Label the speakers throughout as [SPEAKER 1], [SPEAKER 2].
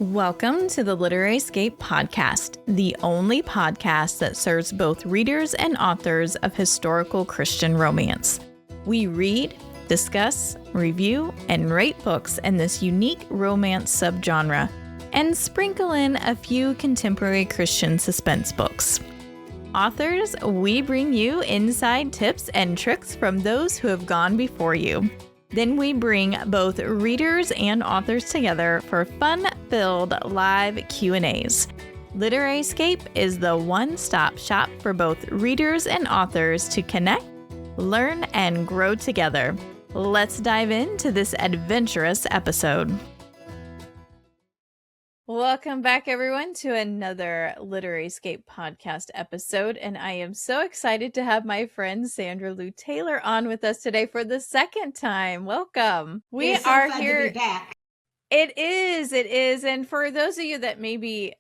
[SPEAKER 1] Welcome to the Literary Escape podcast, the only podcast that serves both readers and authors of historical Christian romance. We read, discuss, review, and rate books in this unique romance subgenre, and sprinkle in a few contemporary Christian suspense books. Authors, we bring you inside tips and tricks from those who have gone before you. Then we bring both readers and authors together for fun-filled live Q&As. Literary Escape is the one-stop shop for both readers and authors to connect, learn, and grow together. Let's dive into this adventurous episode. Welcome back, everyone, to another Literary Escape podcast episode, and I am so excited to have my friend Sandra Lou Taylor on with us today for the second time. Welcome.
[SPEAKER 2] We are fun here to be back.
[SPEAKER 1] It is, and for those of you that maybe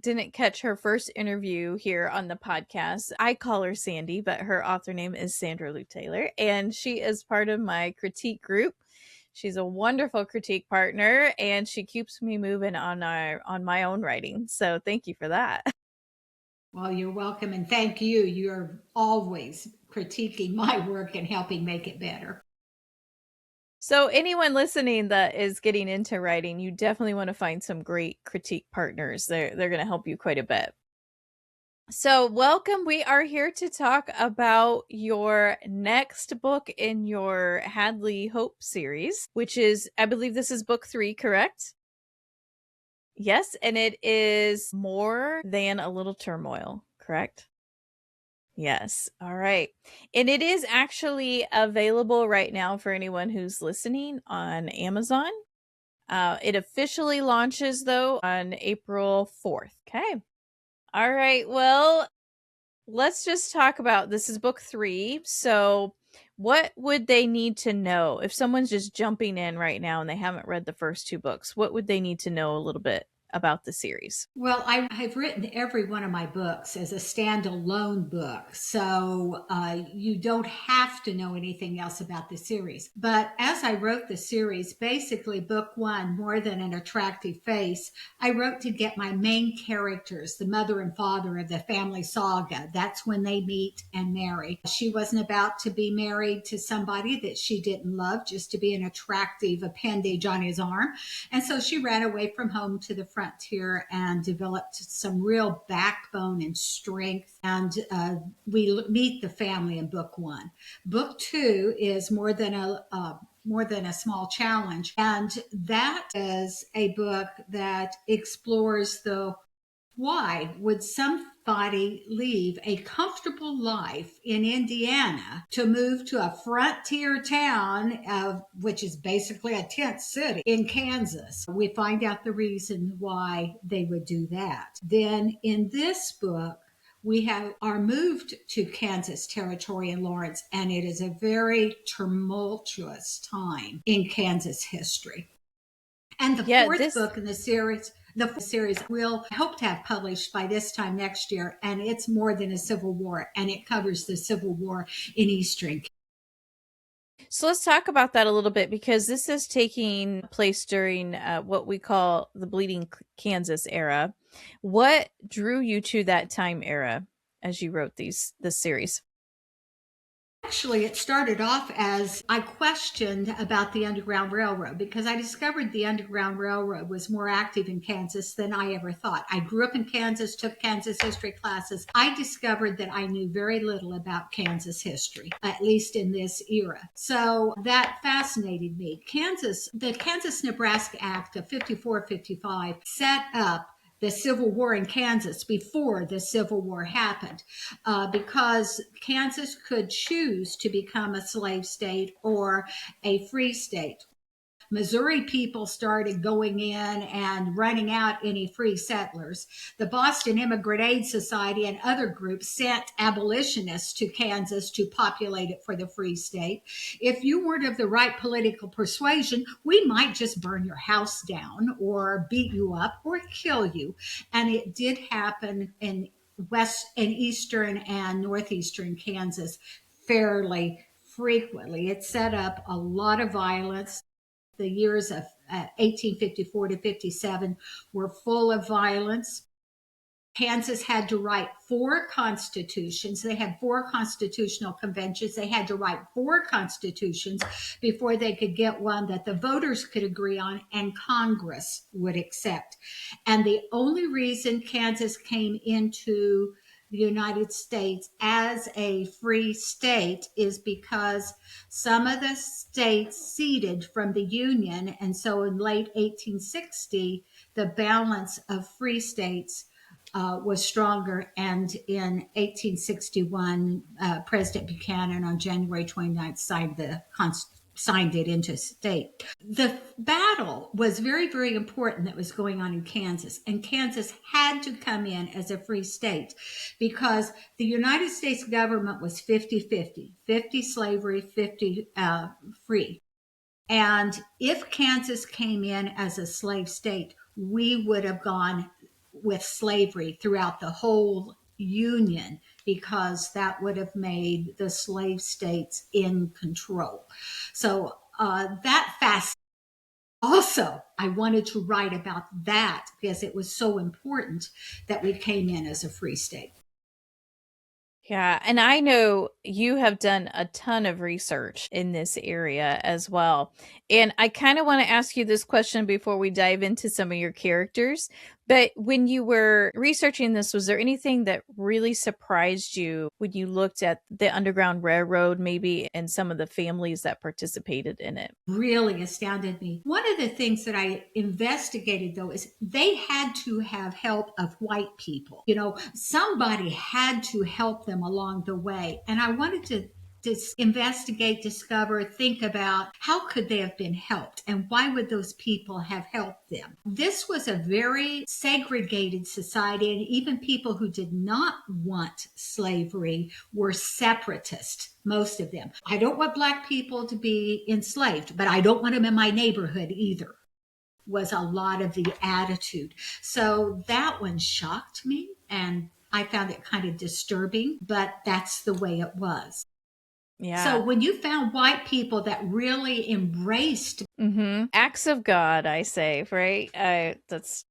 [SPEAKER 1] didn't catch her first interview here on the podcast, I call her Sandy, but her author name is Sandra Lou Taylor, and she is part of my critique group. She's a wonderful critique partner, and she keeps me moving on my own writing. So thank you for that.
[SPEAKER 2] Well, you're welcome, and thank you. You're always critiquing my work and helping make it better.
[SPEAKER 1] So anyone listening that is getting into writing, you definitely want to find some great critique partners. They're going to help you quite a bit. So welcome. We are here to talk about your next book in your Hadley Hope series, which is, I believe this is book 3, correct? Yes, and it is More Than a Little Turmoil, correct? Yes. All right. And it is actually available right now for anyone who's listening on Amazon. It officially launches, though, on April 4th. Okay. All right, well, let's just talk about, this is book 3. So what would they need to know if someone's just jumping in right now and they haven't read the first 2 books? What would they need to know a little bit about the series?
[SPEAKER 2] Well, I have written every one of my books as a standalone book, so you don't have to know anything else about the series. But as I wrote the series, basically book 1, More Than an Attractive Face, I wrote to get my main characters, the mother and father of the family saga. That's when they meet and marry. She wasn't about to be married to somebody that she didn't love, just to be an attractive appendage on his arm. And so she ran away from home to the frontier and developed some real backbone and strength. And we meet the family in book 1. Book 2 is More Than a Small Challenge. And that is a book that explores the why would somebody leave a comfortable life in Indiana to move to a frontier town, which is basically a tent city in Kansas? We find out the reason why they would do that. Then in this book, we are moved to Kansas territory in Lawrence, and it is a very tumultuous time in Kansas history. And the fourth book in the series we'll hope to have published by this time next year, and it's More Than a Civil War, and it covers the Civil War in Eastern.
[SPEAKER 1] So let's talk about that a little bit, because this is taking place during what we call the Bleeding Kansas era. What drew you to that time era as you wrote this series?
[SPEAKER 2] Actually, it started off as I questioned about the Underground Railroad, because I discovered the Underground Railroad was more active in Kansas than I ever thought. I grew up in Kansas, took Kansas history classes. I discovered that I knew very little about Kansas history, at least in this era. So that fascinated me. The Kansas-Nebraska Act of 54-55 set up the Civil War in Kansas before the Civil War happened, because Kansas could choose to become a slave state or a free state. Missouri people started going in and running out any free settlers. The Boston Immigrant Aid Society and other groups sent abolitionists to Kansas to populate it for the free state. If you weren't of the right political persuasion, we might just burn your house down or beat you up or kill you. And it did happen in eastern and northeastern Kansas fairly frequently. It set up a lot of violence. The years of 1854 to 57 were full of violence. Kansas had to write 4 constitutions. They had 4 constitutional conventions. They had to write 4 constitutions before they could get one that the voters could agree on and Congress would accept. And the only reason Kansas came into the United States as a free state is because some of the states ceded from the Union. And so in late 1860, the balance of free states was stronger. And in 1861, President Buchanan on January 29th signed it into state. The battle was very, very important that was going on in Kansas. And Kansas had to come in as a free state because the United States government was 50-50, 50 slavery, 50 free. And if Kansas came in as a slave state, we would have gone with slavery throughout the whole Union because that would have made the slave states in control. So that fast. Also, I wanted to write about that because it was so important that we came in as a free state.
[SPEAKER 1] Yeah, and I know you have done a ton of research in this area as well. And I kind of want to ask you this question before we dive into some of your characters. But when you were researching this, was there anything that really surprised you when you looked at the Underground Railroad, maybe, and some of the families that participated in it?
[SPEAKER 2] Really astounded me. One of the things that I investigated, though, is they had to have help of white people. You know, somebody had to help them along the way. And I wanted to investigate, discover, think about how could they have been helped and why would those people have helped them. This was a very segregated society, and even people who did not want slavery were separatist, most of them. I don't want Black people to be enslaved, but I don't want them in my neighborhood either, was a lot of the attitude. So that one shocked me, and I found it kind of disturbing, but that's the way it was.
[SPEAKER 1] Yeah.
[SPEAKER 2] So when you found white people that really embraced
[SPEAKER 1] acts of God, I say, right? That's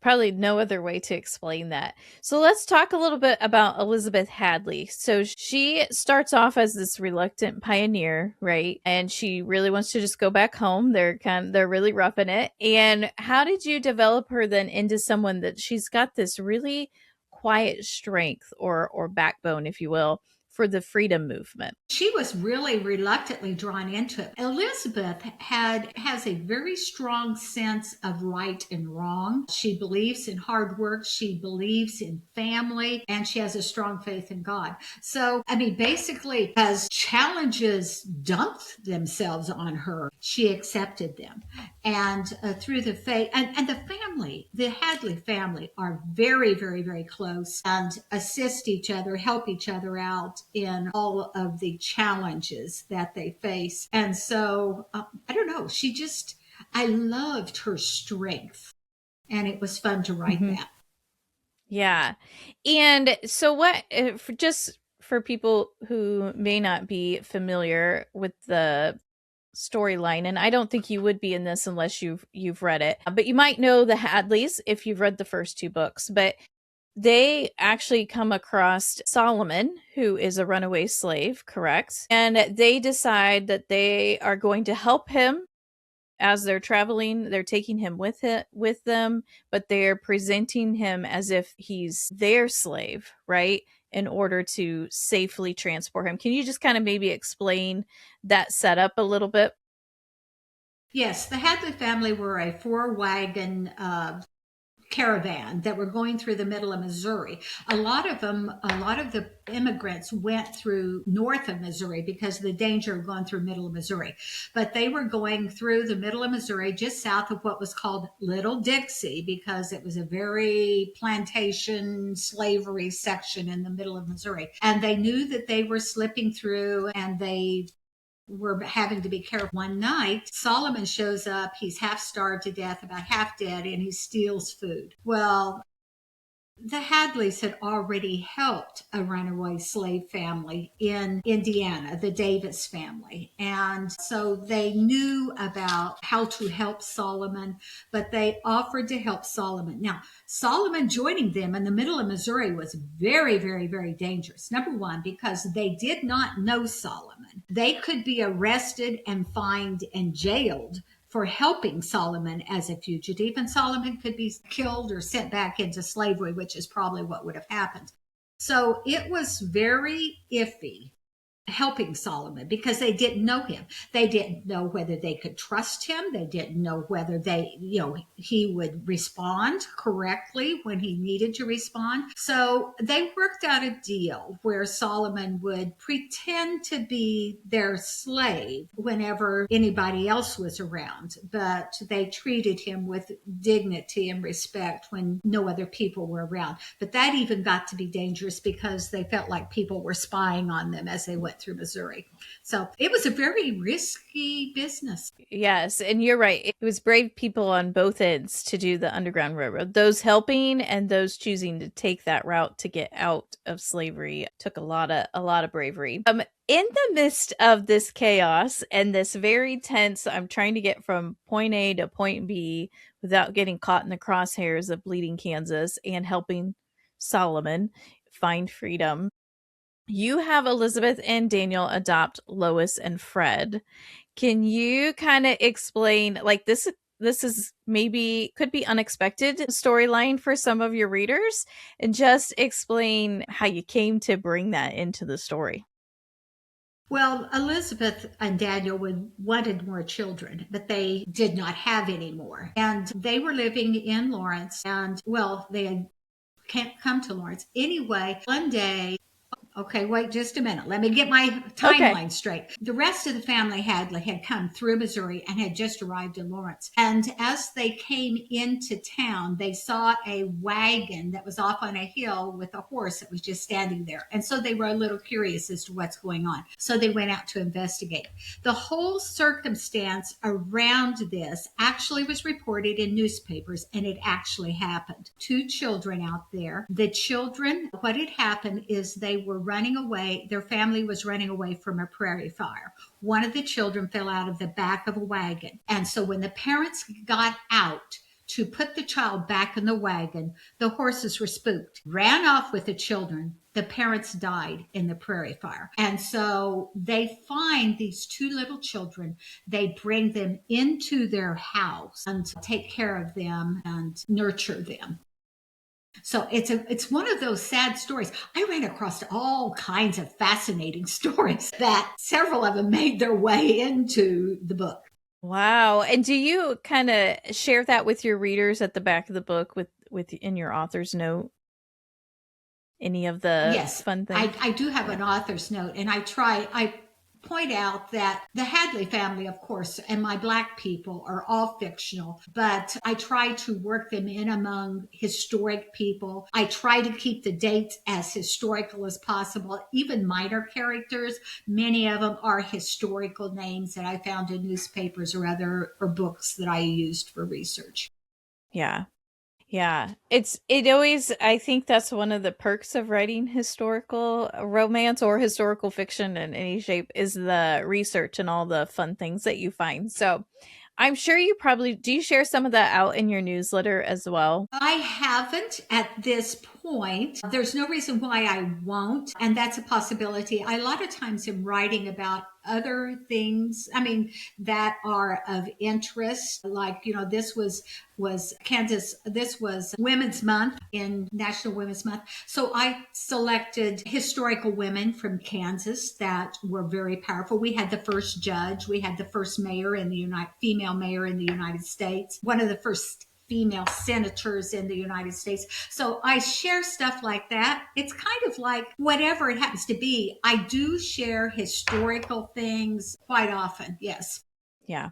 [SPEAKER 1] probably no other way to explain that. So let's talk a little bit about Elizabeth Hadley. So she starts off as this reluctant pioneer, right? And she really wants to just go back home. They're really roughing it. And how did you develop her then into someone that she's got this really quiet strength or backbone, if you will, for the freedom movement?
[SPEAKER 2] She was really reluctantly drawn into it. Elizabeth has a very strong sense of right and wrong. She believes in hard work. She believes in family, and she has a strong faith in God. So, I mean, basically, as challenges dumped themselves on her, she accepted them. And through the faith and the family, the Hadley family are very, very, very close and assist each other, help each other out in all of the challenges that they face. And so, I don't know, I loved her strength, and it was fun to write that.
[SPEAKER 1] Yeah. And so just for people who may not be familiar with the storyline, and I don't think you would be in this unless you've read it, but you might know the Hadleys if you've read the first 2 books. But they actually come across Solomon, who is a runaway slave, correct? And they decide that they are going to help him as they're traveling. They're taking him with them, but they're presenting him as if he's their slave, right? In order to safely transport him. Can you just kind of maybe explain that setup a little bit?
[SPEAKER 2] Yes, the Hadley family were a 4-wagon caravan that were going through the middle of Missouri. A lot of the immigrants went through north of Missouri because of the danger of going through middle of Missouri. But they were going through the middle of Missouri, just south of what was called Little Dixie, because it was a very plantation slavery section in the middle of Missouri. And they knew that they were slipping through, and they were having to be careful. One night, Solomon shows up. He's half starved to death, about half dead, and he steals food. Well, The Hadleys had already helped a runaway slave family in Indiana, the Davis family. And so they knew about how to help Solomon, but they offered to help Solomon. Now, Solomon joining them in the middle of Missouri was very, very, very dangerous. Number one, because they did not know Solomon. They could be arrested and fined and jailed for helping Solomon as a fugitive, and Solomon could be killed or sent back into slavery, which is probably what would have happened. So it was very iffy helping Solomon because they didn't know him. They didn't know whether they could trust him. They didn't know whether he would respond correctly when he needed to respond. So they worked out a deal where Solomon would pretend to be their slave whenever anybody else was around, but they treated him with dignity and respect when no other people were around. But that even got to be dangerous because they felt like people were spying on them as they went through Missouri. So it was a very risky business.
[SPEAKER 1] Yes, and you're right. It was brave people on both ends to do the Underground Railroad. Those helping and those choosing to take that route to get out of slavery took a lot of bravery. In the midst of this chaos and this very tense, I'm trying to get from point A to point B without getting caught in the crosshairs of bleeding Kansas and helping Solomon find freedom. You have Elizabeth and Daniel adopt Lois and Fred. Can you kind of explain, like, this is maybe could be unexpected storyline for some of your readers, and just explain how you came to bring that into the story?
[SPEAKER 2] Well, Elizabeth and Daniel wanted more children, but they did not have any more. And they were living in Lawrence, and well, they can't come to Lawrence. Anyway, one day, okay, wait just a minute. Let me get my
[SPEAKER 1] Okay.
[SPEAKER 2] timeline straight. The rest of the family had come through Missouri and had just arrived in Lawrence. And as they came into town, they saw a wagon that was off on a hill with a horse that was just standing there. And so they were a little curious as to what's going on. So they went out to investigate. The whole circumstance around this actually was reported in newspapers, and it actually happened. Two children out there. The children, what had happened is they were running away. Their family was running away from a prairie fire. One of the children fell out of the back of a wagon. And so when the parents got out to put the child back in the wagon, the horses were spooked, ran off with the children. The parents died in the prairie fire. And so they find these two little children. They bring them into their house and take care of them and nurture them. So it's one of those sad stories. I ran across all kinds of fascinating stories that several of them made their way into the book.
[SPEAKER 1] Wow. And do you kind of share that with your readers at the back of the book with in your author's note? Any of the
[SPEAKER 2] Yes,
[SPEAKER 1] fun things?
[SPEAKER 2] I do have an author's note, and I point out that the Hadley family, of course, and my Black people are all fictional, but I try to work them in among historic people. I try to keep the dates as historical as possible, even minor characters. Many of them are historical names that I found in newspapers or books that I used for research.
[SPEAKER 1] Yeah. Yeah, it always, I think that's one of the perks of writing historical romance or historical fiction in any shape, is the research and all the fun things that you find. So I'm sure you probably do. You share some of that out in your newsletter as well?
[SPEAKER 2] I haven't at this point. There's no reason why I won't. And that's a possibility. I a lot of times am writing about other things, that are of interest. Like, this was Kansas, this was Women's Month in National Women's Month. So I selected historical women from Kansas that were very powerful. We had the first judge, we had the first mayor in the female mayor in the United States, one of the first female senators in the United States. So I share stuff like that. It's kind of like whatever it happens to be. I do share historical things quite often. Yes.
[SPEAKER 1] Yeah.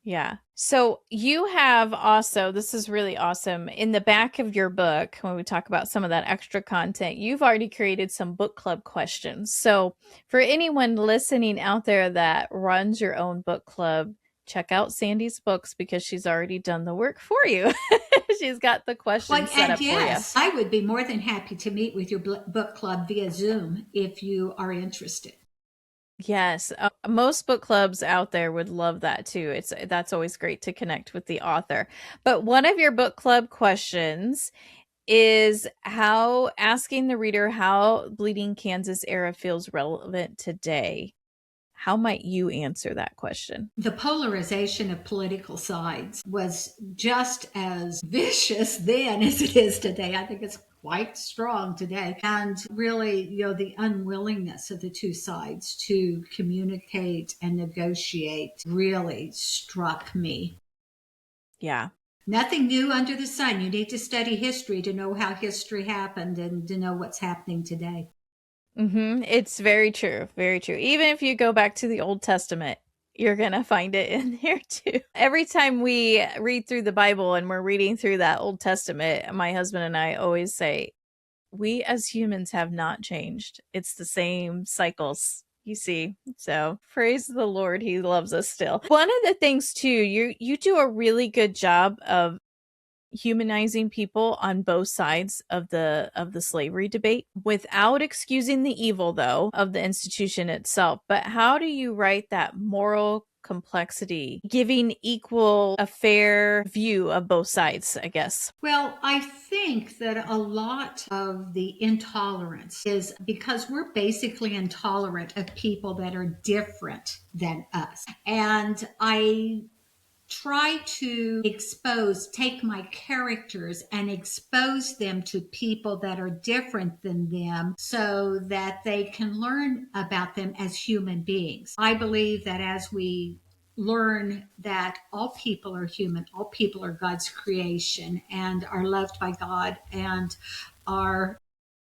[SPEAKER 1] Yeah. So you have also, this is really awesome. In the back of your book, when we talk about some of that extra content, you've already created some book club questions. So for anyone listening out there that runs your own book club, check out Sandy's books because she's already done the work for you. She's got the
[SPEAKER 2] Well,
[SPEAKER 1] questions set
[SPEAKER 2] and
[SPEAKER 1] up for you.
[SPEAKER 2] yes, I would be more than happy to meet with your book club via Zoom if you are interested.
[SPEAKER 1] Yes, most book clubs out there would love that too. That's always great to connect with the author. But one of your book club questions is how asking the reader how Bleeding Kansas era feels relevant today. How might you answer that question?
[SPEAKER 2] The polarization of political sides was just as vicious then as it is today. I think it's quite strong today. And really, the unwillingness of the two sides to communicate and negotiate really struck me.
[SPEAKER 1] Yeah.
[SPEAKER 2] Nothing new under the sun. You need to study history to know how history happened and to know what's happening today.
[SPEAKER 1] It's very true. Very true. Even if you go back to the Old Testament, you're going to find it in there too. Every time we read through the Bible and we're reading through that Old Testament, my husband and I always say, we as humans have not changed. It's the same cycles, you see. So praise the Lord, he loves us still. One of the things too, you do a really good job of humanizing people on both sides of the slavery debate without excusing the evil though of the institution itself. But how do you write that moral complexity, giving a fair view of both sides, I guess?
[SPEAKER 2] Well, I think that a lot of the intolerance is because we're basically intolerant of people that are different than us. And I try to take my characters and expose them to people that are different than them so that they can learn about them as human beings. I believe that as we learn that all people are human, all people are God's creation and are loved by God and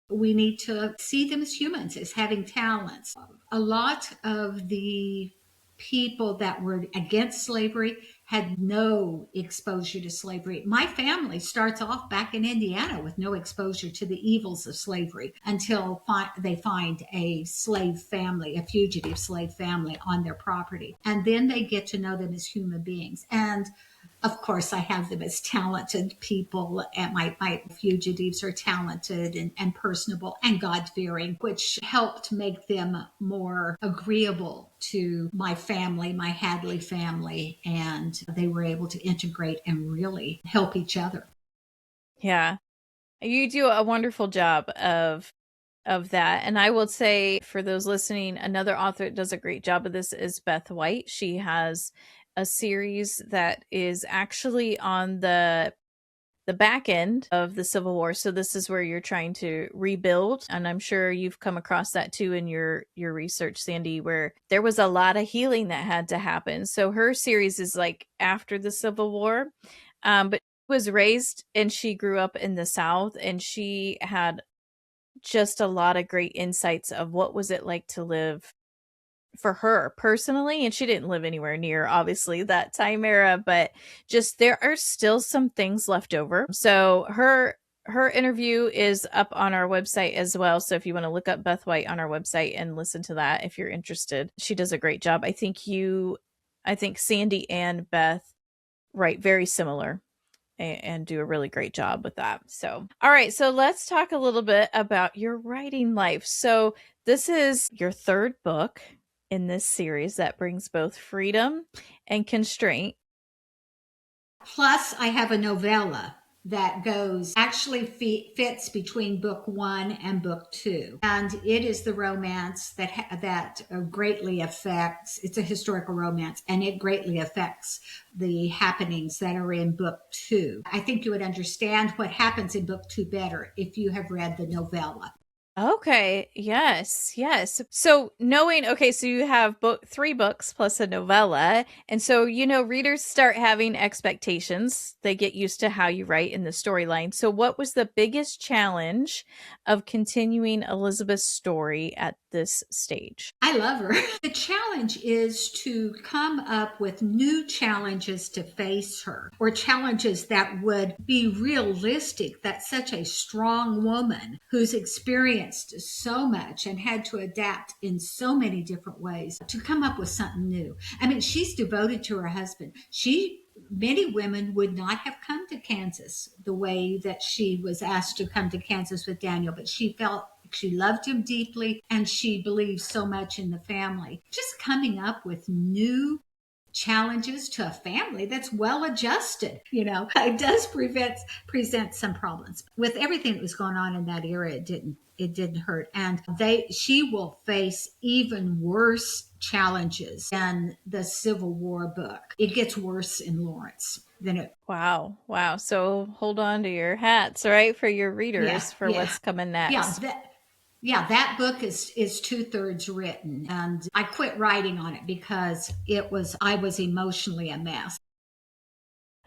[SPEAKER 2] we need to see them as humans, as having talents. A lot of the people that were against slavery had no exposure to slavery. My family starts off back in Indiana with no exposure to the evils of slavery until they find a slave family, a fugitive slave family on their property. And then they get to know them as human beings. And of course, I have them as talented people, and my fugitives are talented and personable and God-fearing, which helped make them more agreeable to my family, my Hadley family, and they were able to integrate and really help each other.
[SPEAKER 1] Yeah. You do a wonderful job of that. And I will say for those listening, another author that does a great job of this is Beth White. She has a series that is actually on the back end of the Civil War. So this is where you're trying to rebuild. And I'm sure you've come across that too in your research, Sandy, where there was a lot of healing that had to happen. So her series is like after the Civil War. But she was raised and she grew up in the South, and she had just a lot of great insights of what was it like to live for her personally. And she didn't live anywhere near obviously that time era, but just there are still some things left over. So her interview is up on our website as well. So if you want to look up Beth White on our website and listen to that, if you're interested, she does a great job. I think Sandy and Beth write very similar and do a really great job with that. So, all right. So let's talk a little bit about your writing life. So this is your third book in this series that brings both freedom and constraint.
[SPEAKER 2] Plus, I have a novella that fits between book 1 and book 2, and it is the romance that greatly affects. It's a historical romance, and it greatly affects the happenings that are in book 2. I think you would understand what happens in book 2 better if you have read the novella.
[SPEAKER 1] Okay. Yes. So so you have 3 books plus a novella. And so, readers start having expectations. They get used to how you write in the storyline. So what was the biggest challenge of continuing Elizabeth's story at this stage?
[SPEAKER 2] I love her. The challenge is to come up with new challenges to face her, or challenges that would be realistic, that such a strong woman who's experienced experienced so much and had to adapt in so many different ways to come up with something new. I mean, she's devoted to her husband. Many women would not have come to Kansas the way that she was asked to come to Kansas with Daniel, but she felt she loved him deeply and she believed so much in the family. Just coming up with new challenges to a family that's well adjusted, it does present some problems. With everything that was going on in that era, it didn't hurt. And she will face even worse challenges than the Civil War book. It gets worse in Lawrence than it.
[SPEAKER 1] Wow. So hold on to your hats, right, for your
[SPEAKER 2] Yeah,
[SPEAKER 1] readers for
[SPEAKER 2] yeah,
[SPEAKER 1] what's coming
[SPEAKER 2] yeah.
[SPEAKER 1] next.
[SPEAKER 2] That book is 2/3 written, and I quit writing on it because I was emotionally a mess.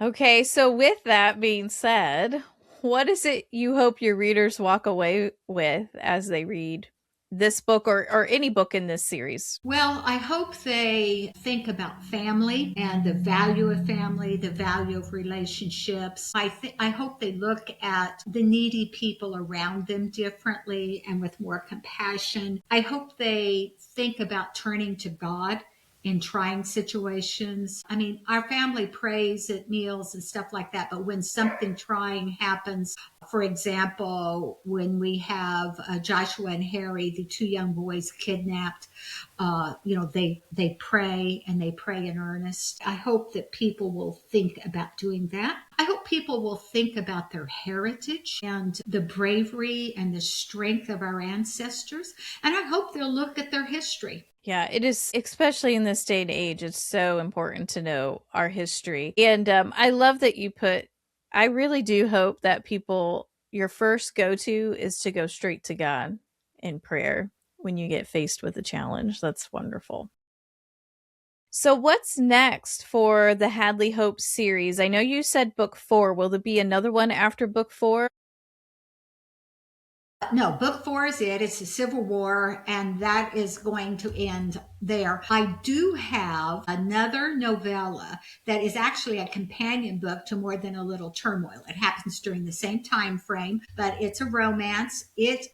[SPEAKER 1] Okay, so with that being said, what is it you hope your readers walk away with as they read this book or any book in this series?
[SPEAKER 2] Well, I hope they think about family and the value of family, the value of relationships. I hope they look at the needy people around them differently and with more compassion. I hope they think about turning to God in trying situations. I mean, our family prays at meals and stuff like that, but when something trying happens, for example, when we have Joshua and Harry, the two young boys kidnapped, they pray and they pray in earnest. I hope that people will think about doing that. I hope people will think about their heritage and the bravery and the strength of our ancestors. And I hope they'll look at their history.
[SPEAKER 1] Yeah, it is, especially in this day and age, it's so important to know our history. And I love that I really do hope that your first go to is to go straight to God in prayer when you get faced with a challenge. That's wonderful. So, what's next for the Hadley Hope series? I know you said book 4. Will there be another one after book 4?
[SPEAKER 2] No, book 4 is it. It's the Civil War, and that is going to end there. I do have another novella that is actually a companion book to More Than a Little Turmoil. It happens during the same time frame, but it's a romance.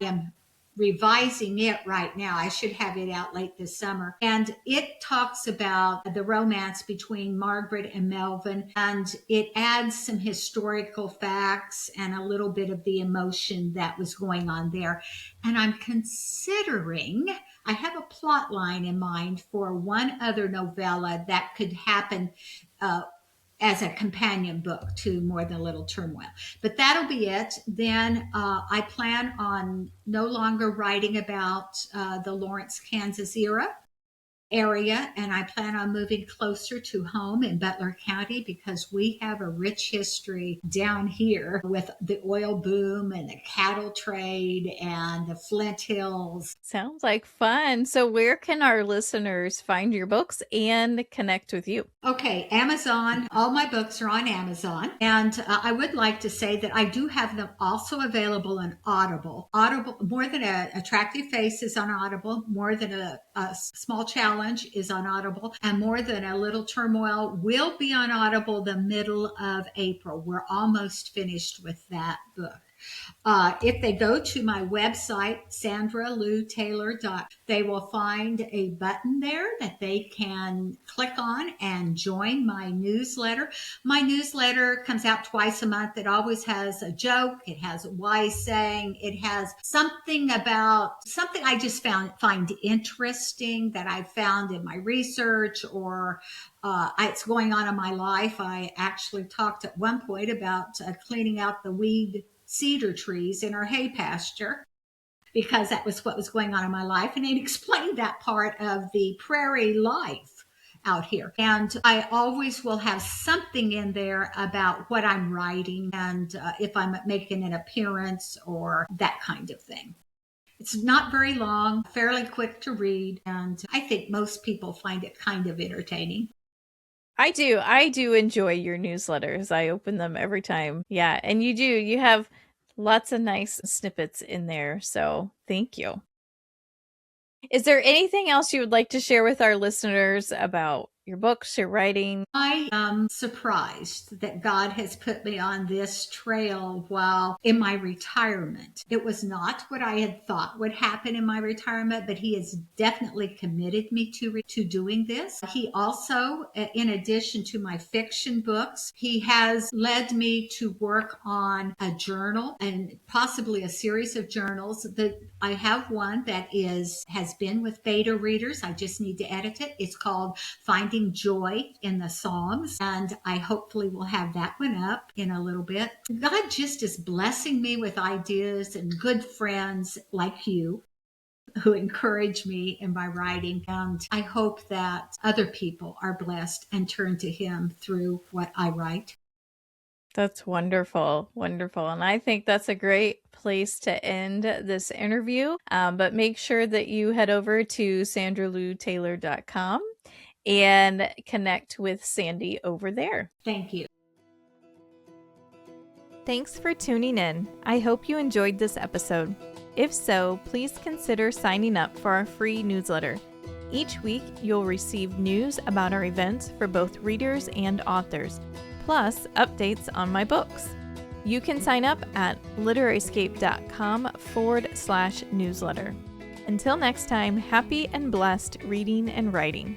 [SPEAKER 2] I'm revising it right now. I should have it out late this summer. And it talks about the romance between Margaret and Melvin, and it adds some historical facts and a little bit of the emotion that was going on there. And I have a plot line in mind for one other novella that could happen as a companion book to More Than a Little Turmoil. But that'll be it. Then I plan on no longer writing about the Lawrence, Kansas area, and I plan on moving closer to home in Butler County because we have a rich history down here with the oil boom and the cattle trade and the Flint Hills.
[SPEAKER 1] Sounds like fun. So, where can our listeners find your books and connect with you?
[SPEAKER 2] Okay, Amazon. All my books are on Amazon. And I would like to say that I do have them also available on Audible. Audible, More Than a Attractive Face is on Audible. More Than a Small Challenge is on Audible. And More Than a Little Turmoil will be on Audible the middle of April. We're almost finished with that book. If they go to my website, sandraloutaylor.com, they will find a button there that they can click on and join my newsletter. My newsletter comes out twice a month. It always has a joke. It has a wise saying. It has something I just find interesting that I found in my research or it's going on in my life. I actually talked at one point about cleaning out the cedar trees in our hay pasture because that was what was going on in my life. And it explained that part of the prairie life out here. And I always will have something in there about what I'm writing and if I'm making an appearance or that kind of thing. It's not very long, fairly quick to read, and I think most people find it kind of entertaining.
[SPEAKER 1] I do. I do enjoy your newsletters. I open them every time. Yeah, and you do. You have lots of nice snippets in there. So, thank you. Is there anything else you would like to share with our listeners about your books, your writing?
[SPEAKER 2] I am surprised that God has put me on this trail while in my retirement. It was not what I had thought would happen in my retirement, but He has definitely committed me to doing this. He also, in addition to my fiction books, He has led me to work on a journal and possibly a series of journals. That I have one that has been with beta readers. I just need to edit it. It's called Finding Joy in the Psalms, and I hopefully will have that one up in a little bit. God just is blessing me with ideas and good friends like you who encourage me in my writing, and I hope that other people are blessed and turn to Him through what I write.
[SPEAKER 1] That's wonderful. Wonderful. And I think that's a great place to end this interview. But make sure that you head over to sandraloutaylor.com and connect with Sandy over there.
[SPEAKER 2] Thank you.
[SPEAKER 1] Thanks for tuning in. I hope you enjoyed this episode. If so, please consider signing up for our free newsletter. Each week, you'll receive news about our events for both readers and authors, plus updates on my books. You can sign up at literaryscape.com/newsletter. Until next time, happy and blessed reading and writing.